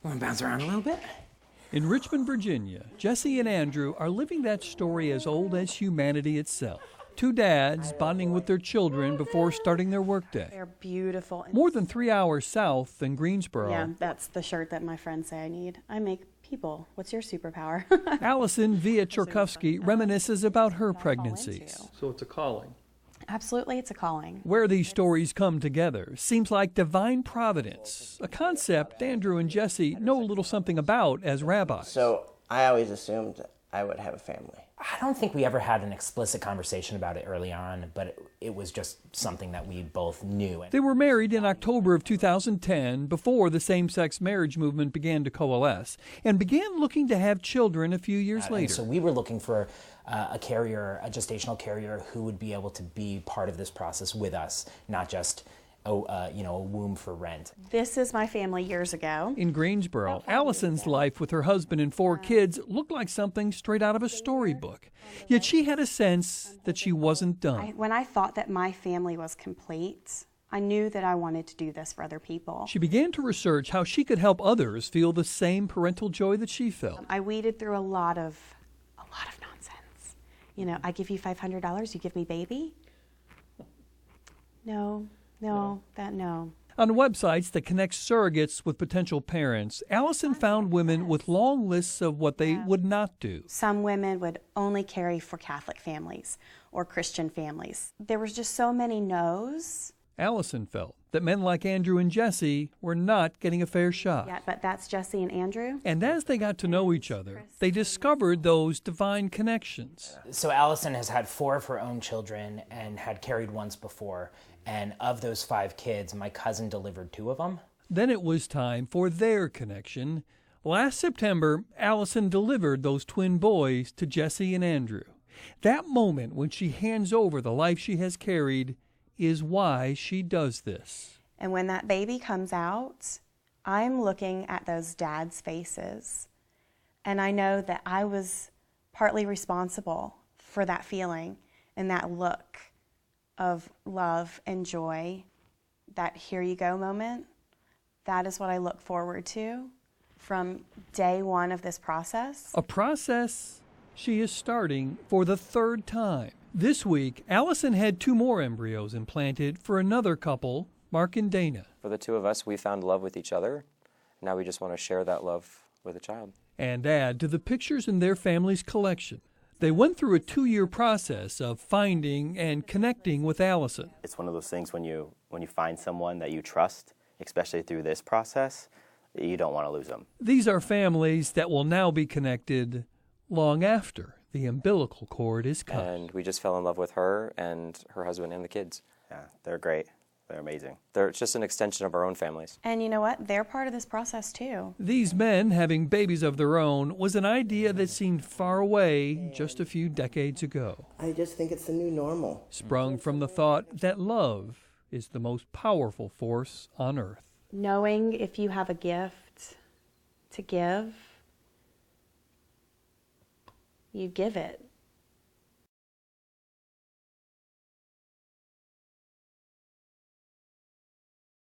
Want to bounce around a little bit? In Richmond, Virginia, Jesse and Andrew are living that story as old as humanity itself. Two dads bonding with their children before starting their workday. They're beautiful. More than 3 hours south than Greensboro. Yeah, that's the shirt that my friends say I need. I make people. What's your superpower? Allison Via Chorkovsky reminisces about her pregnancies. So it's a calling. Absolutely, it's a calling. Where these stories come together seems like divine providence, a concept Andrew and Jesse know a little something about as rabbis. So I always assumed I would have a family. I don't think we ever had an explicit conversation about it early on, but it was just something that we both knew. They were married in October of 2010, before the same-sex marriage movement began to coalesce, and began looking to have children a few years later. So we were looking for a carrier, a gestational carrier, who would be able to be part of this process with us, not just a womb for rent. This is my family years ago. In Greensboro, Allison's life with her husband and 4 kids looked like something straight out of a storybook. Yet she had a sense that she wasn't done. When I thought that my family was complete, I knew that I wanted to do this for other people. She began to research how she could help others feel the same parental joy that she felt. I weeded through a lot of nonsense. You know, I give you $500, you give me baby? No. No. On websites that connect surrogates with potential parents, Allison found women with long lists of what they would not do. Some women would only carry for Catholic families or Christian families. There was just so many no's. Allison felt that men like Andrew and Jesse were not getting a fair shot. Yeah, but that's Jesse and Andrew. And as they got to know each other, they discovered those divine connections. So Allison has had 4 of her own children and had carried once before. And of those 5 kids, my cousin delivered 2 of them. Then it was time for their connection. Last September, Allison delivered those twin boys to Jesse and Andrew. That moment when she hands over the life she has carried is why she does this. And when that baby comes out, I'm looking at those dads' faces. And I know that I was partly responsible for that feeling and that look of love and joy, that here you go moment. That is what I look forward to from day one of this process. A process she is starting for the 3rd time. This week, Allison had 2 more embryos implanted for another couple, Mark and Dana. For the 2 of us, we found love with each other. Now we just want to share that love with a child. And add to the pictures in their family's collection. They went through a 2-year process of finding and connecting with Allison. It's one of those things when you find someone that you trust, especially through this process, you don't want to lose them. These are families that will now be connected long after the umbilical cord is cut. And we just fell in love with her and her husband and the kids. Yeah, they're great. They're amazing. They're just an extension of our own families. And you know what? They're part of this process too. These men having babies of their own was an idea that seemed far away just a few decades ago. I just think it's the new normal. Sprung from the thought that love is the most powerful force on earth. Knowing if you have a gift to give, you give it.